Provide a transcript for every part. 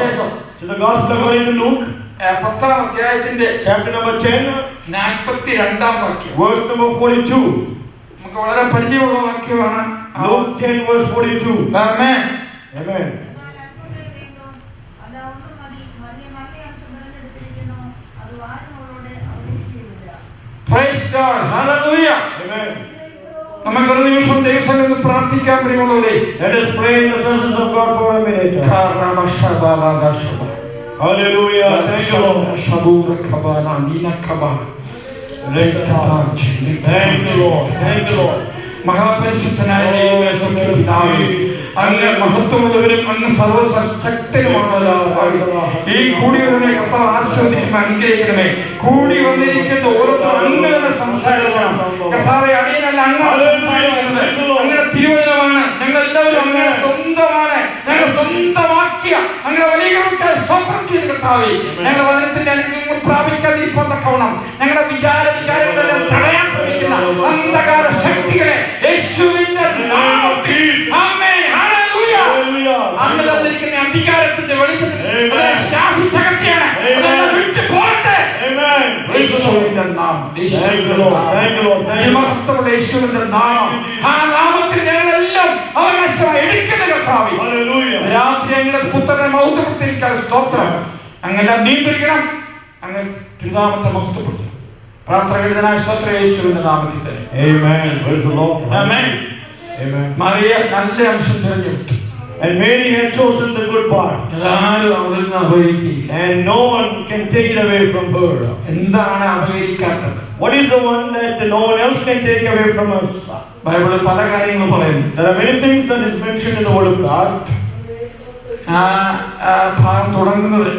സുവിശേഷം. To the Gospel according to Luke, 10-ാം അധ്യായത്തിന്റെ chapter number 10, 42-ാം വാക്യം. verse number 42. നമുക്ക് വളരെ പരിചയമുള്ള വാക്യമാണ്. Luke 10 verse 42. ആമേൻ. Amen. Praise God. Hallelujah. Amen. നമുക്ക് ഒരു നിമിഷം ദൈവസന്നിധിയിൽ പ്രാർത്ഥിക്കാൻ പ്രിയമുള്ളവരെ. Let us pray in the presence of God for a minute. Hallelujah. Thank you, Lord. Thank you, Lord. Thank you, Lord. മഹാപരിശുദ്ധനായ ദൈവമേ, പിതാവേ, അങ്ങ് മഹത്വമുള്ളവരും അങ്ങ് സർവശക്തനുമാണ്. ഈ കൂടിയവരെ കർത്താവ് ആശീർവദിക്കുമ്പോൾ അനുഗ്രഹിക്കണമേ. കൂടി വന്നിരിക്കുന്ന ഓരോരുത്തരും അങ്ങ് തന്നെ സംസാരിക്കണം. കർത്താവേ, അടിയനല്ല അങ്ങ് സംസാരിക്കുന്നത്. അങ്ങയുടെ തിരുവചനമാണ്. ഞങ്ങൾ എല്ലാവരും അങ്ങയുടെ സ്വന്തമാണ്. ഞങ്ങൾ സ്വന്തമാക്കിയ അങ്ങയുടെ വലിയ സ്തോത്രം ചെയ്ത് കർത്താവേ, ഞങ്ങളുടെ വചനത്തിന്റെ അനുഗ്രഹങ്ങൾ പ്രാപിക്കാതിരിക്കാൻ തക്കവണ്ണം ഞങ്ങളുടെ വിചാരങ്ങളെല്ലാം തടയാൻ ശ്രമിക്കുന്ന അന്ധകാര ശക്തികളെ യേശുവിന്റെ നാമത്തിൽ ആമേൻ. ഹല്ലേലൂയ. അങ്ങ് തന്നിരിക്കുന്ന അധികാരത്തിന്റെ വെളിച്ചത്തിൽ ശാസിച്ചകത്തിയാണ്. അതെല്ലാം വിട്ടു പോകട്ടെ. യേശുവിന്റെ നാമം, മഹത്വമുള്ള യേശുവിന്റെ നാമം, ആ നാമത്തിൽ ഞങ്ങളെല്ലാം അവകാശമായി എടുക്കുന്ന കർത്താവേ, രാത്രി ഞങ്ങളുടെ പുത്രനെ മഹത്വപ്പെടുത്തിയിരിക്കാൻ സ്തോത്രം. അങ്ങെല്ലാം നീണ്ടിരിക്കണം. അങ്ങ് തിരുനാമത്തെ മഹത്വപ്പെടുത്തണം. പ്രാർത്ഥന സ്തോത്രം യേശുവിന്റെ നാമത്തിൽ തന്നെ. Amen. Praise the Lord. Amen. Amen. Mariya നല്ല അംശം തിരഞ്ഞെടുത്തു. And Mary had chosen the good part. എല്ലാവരും അവരിൽ അപഹരിക്കുക. And no one can take it away from her. എന്താണ് അപഹരിക്കാത്തത്? What is the one that no one else can take away from us? ബൈബിളിൽ പല കാര്യങ്ങൾ പറയുന്നു. There are many things that is mentioned in the Word of God. ഭാഗം തുടങ്ങുന്നത്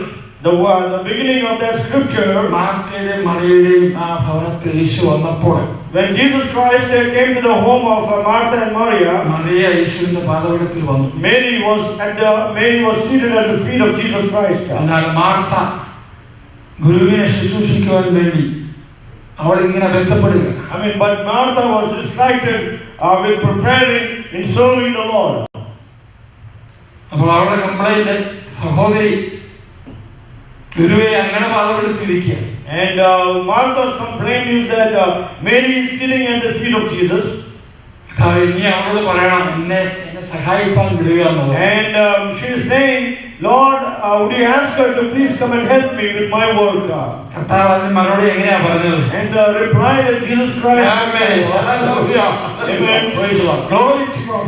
The beginning of that scripture, മാർത്തയുടെയും മറിയയുടെയും ആ ഭവനത്തിൽ യേശു വന്നപ്പോൾ, when Jesus Christ came to the home of Martha and Maria, Mariya യേശുവിന്റെ പാദപീഠത്തിൽ വന്നു. Mary was seated at the feet of Jesus Christ. എന്നാൽ Martha ഗുരുവിനെ ശുശ്രൂഷിക്കുവാൻ വേണ്ടി അവൾ ഇങ്ങനെ ബന്ധപ്പെടുക. But Martha was distracted with preparing in serving the Lord. അപ്പോൾ അവളുടെ കംപ്ലൈന്റ്, സഹോദരി ഗുരുവെ അങ്ങനെ പാദപീഠത്തിലിരിക്കുക. And Martha's complaint is that Mary is sitting at the feet of Jesus. നീ അവളോട് പറയണം എന്നെ സഹായിക്കാൻ വിടുക എന്നുള്ളത്. And she is saying, Lord, would you ask her to please come and help me with my work? കർത്താവ് അതിന് മറുപടി എങ്ങനെയാ പറഞ്ഞത്? And the reply that Jesus Christ, Amen. Hallelujah. Amen. Praise the Lord. Glory to God.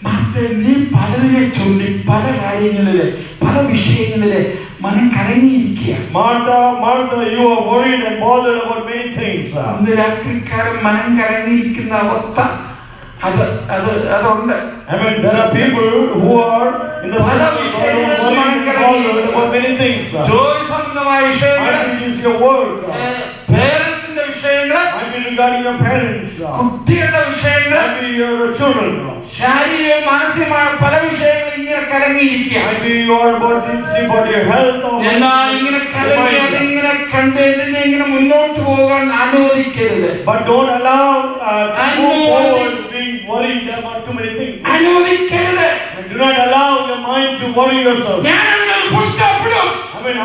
മാർത്തേ, നീ പലതിനെ ചൊല്ലി പല കാര്യങ്ങളില് പല വിഷയങ്ങളില് മനം കരങ്ങിയിരിക്കുക. Martha, you are worried and bothered about many things. അന്ന് രാത്രിക്കാലം മനം കരങ്ങിയിരിക്കുന്ന അവസ്ഥ അതുണ്ട്. There are people who are in the പല വിഷയങ്ങളിലും മനം bothered about many things. ജോലി സംബന്ധമായ വിഷയങ്ങൾ, it is your work. പേരൻസിന്റെ വിഷയങ്ങൾ, regarding your parents. കുട്ടികളുടെ വിഷയങ്ങൾ, your children. ശാരീരികവും മാനസികമായ പല വിഷയങ്ങളും ഇങ്ങനെ കരങ്ങിയിരിക്കുക. you are about your health. എന്നാൽ ഇങ്ങനെ കരങ്ങി അതിങ്ങനെ കണ്ട് ഇതിനെ ഇങ്ങനെ മുന്നോട്ട് പോകാൻ അനുവദിക്കരുത്. But don't allow to move forward being worried about too many things. അനുവദിക്കരുത്. Do not allow your mind to worry yourself. ഞാൻ അതിനൊരു full stop ഇടും.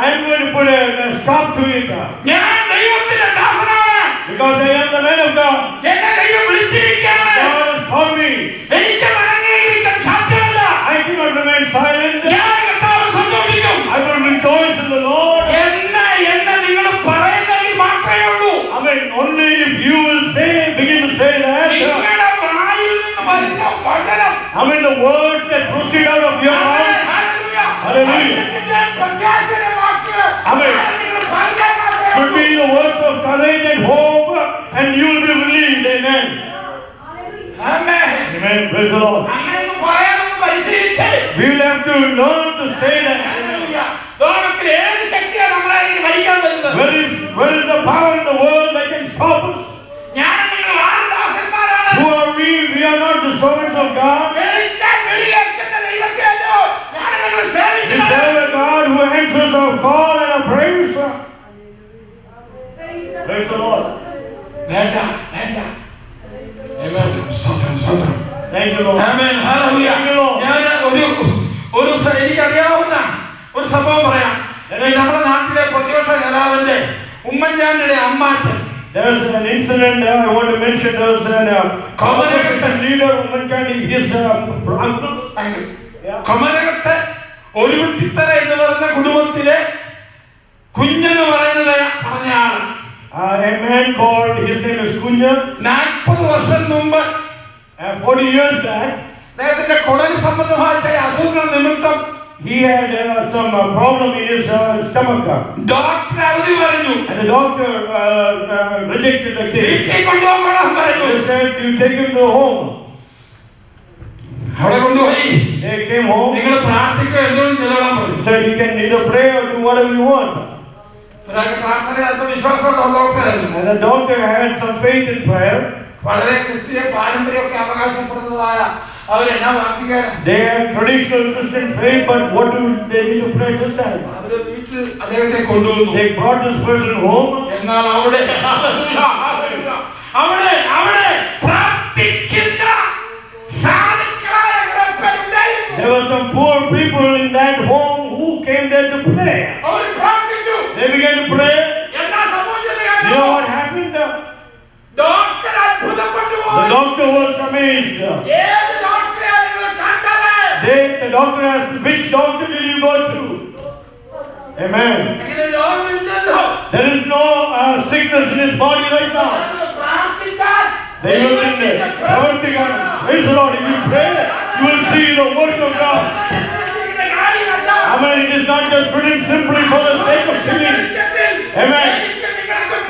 I am going to put a stop to it. ഞാൻ ദൈവത്തിന്റെ ദാസനാണ്. Because I am the man of God. എന്നെ ദൈവം വിളിച്ചിരിക്കുകയാണ്. God has called me. എനിക്ക് മടങ്ങിയിരിക്കാൻ സാധ്യമല്ല. I cannot remain silent. ഞാൻ കർത്താവിൽ സന്തോഷിക്കും. I will rejoice in the Lord. എന്നെ നിങ്ങൾ പറയുന്നെങ്കിൽ മാത്രമേ ഉള്ളൂ. Only if you will begin to say that. നിങ്ങളുടെ വായിൽ നിന്ന് വരുന്ന വചനം, the words that proceed out of your mouth. Hallelujah. Should be the words of courage and hope, and you will be relieved. Amen. Amen. Amen. Praise the Lord. We will have to learn to say that. Where is the power in the world that can stop us? Who are we? We are not the servants of God. We serve a God who answers our call and our praise. Praise the Lord. Amen. Thank you, Lord. Amen. Hallelujah. എനിക്കറിയാവുന്ന ഒരു ഒരു സംഭവം പറയാം. നമ്മുടെ നാട്ടിലെ പ്രതിപക്ഷ നേതാവിന്റെ ഉമ്മൻചാണ്ടിയുടെ അമ്മാച്ചൻ. There's an incident I want to mention. There's an opposition leader, Ummanchandi, his uncle. കൊമരകത്തെ ഒരു കുട്ടിത്തറ എന്ന് പറയുന്ന കുടുംബത്തിലെ കുഞ്ഞെന്ന് പറയുന്നത് പറഞ്ഞ ആള്. A man called, his name is Kunya. 40 വർഷം മുമ്പ് 40 years back, അദ്ദേഹത്തിന്റെ കുടൽ സംബന്ധമായ ചില അസുഖങ്ങൾ നിമിത്തം he had some problem in his stomach. Doctor അവധി പറഞ്ഞു. And the doctor rejected the case. വീട്ടിൽ കൊണ്ടുപോകണം പറഞ്ഞു. They said, you take him to home. അവിടെ കൊണ്ടുപോയി. They came home. നിങ്ങൾ പ്രാർത്ഥിക്കുക എന്തും ചെയ്തോളാൻ പറഞ്ഞു. Said you can either pray or do whatever you want. പ്രാർത്ഥന ആത്മവിശ്വാസമുള്ള ഡോക്ടറായിരുന്നു. And the doctor had some faith in prayer. വളരെ ക്രിസ്തീയ പാരമ്പര്യമൊക്കെ അവകാശപ്പെടുന്നതായ അവരെന്നാ പ്രാർത്ഥിക്കാൻ. They had traditional Christian faith, but what do they need to pray this time? അവരെ വീട്ടിൽ അദ്ദേഹത്തെ കൊണ്ടുവന്നു. They brought this person home. എന്നാൽ അവിടെ പ്രാർത്ഥിക്കുന്ന സാധുക്കളായ ഗ്രഹങ്ങളുണ്ടായിരുന്നു. There were some poor people in that home who came there to pray. അവർ പ്രാർത്ഥിച്ചു. They began to pray. എന്താ സംഭവിച്ചത്? You know what happened? Doctor അത്ഭുതപ്പെട്ടു പോയി. The doctor was amazed. ഏത് ഡോക്ടറെയാണ് നിങ്ങൾ കണ്ടത്? The doctor asked, which doctor did you go to? Amen. അങ്ങനെ രോഗമില്ലല്ലോ. There is no sickness in his body right now. പ്രാർത്ഥിച്ചാൽ ദൈവത്തിന്റെ പ്രവർത്തിക്കണം. Praise the Lord. If you pray, you will see the work of God. Amen. It is not just written simply for the sake of singing. Amen.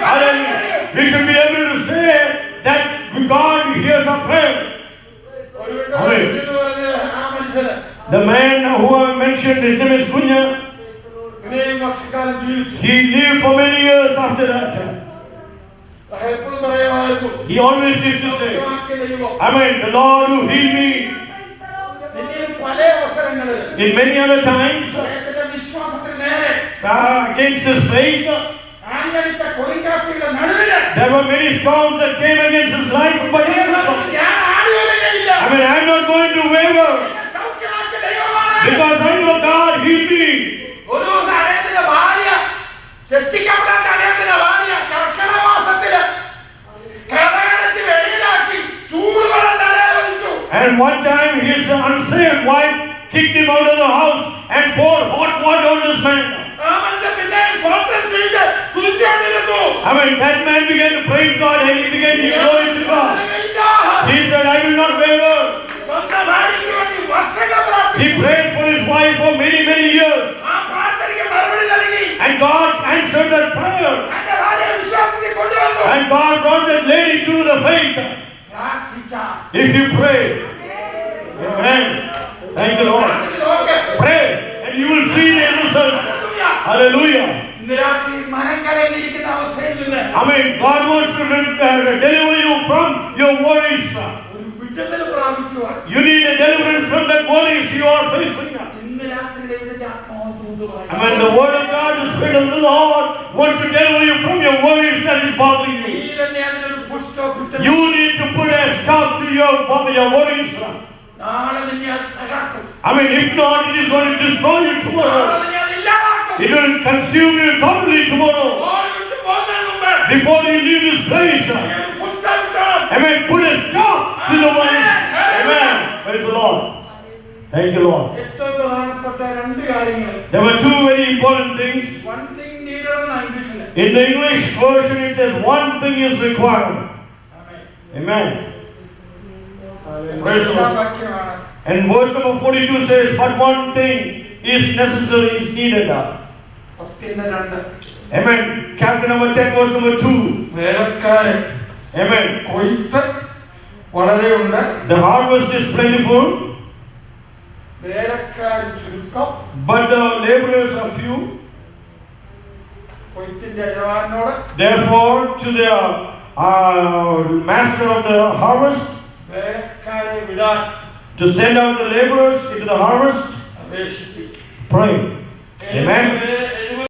Hallelujah. We should be able to say that God hears our prayer. Amen. The man who I mentioned, his name is Kunya. He lived for many years after that. He always used to say, Amen, the Lord who healed me. In many other times, against his faith, there were many storms that came against his life, but he I'm not going to waver, because I know God healed me. And one time his unsaved wife kicked him out of the house and poured hot water on this man. That man began to praise God and he began to give glory to God. He said, I will not waver. He prayed for his wife for many, many years. And God answered that prayer. And God brought that lady to the faith. If you pray. Amen. Thank you, Lord. Pray and you will see the result. Hallelujah. Amen. God wants to deliver you from your worries. You need a deliverance from that worries you are facing. Amen. The word of God, the Spirit of the Lord wants to deliver you from your worries that is bothering you. You need to put a stop to your worries. Amen. If not, it is going to destroy you tomorrow. It will consume you totally tomorrow. Before you leave this place. Amen. Put a stop to the worries. Amen. Praise the Lord. Thank you, Lord. There were two very important things. One thing needed in English. In the English version it says one thing is required. Amen. Praise the Lord. And verse number 42 says, but one thing is necessary, is needed. Amen. Chapter number 10, verse number 2. Amen. The harvest is plentiful, but the laborers are few. Therefore, to the master of the harvest, to send out the laborers into the harvest, pray. Amen.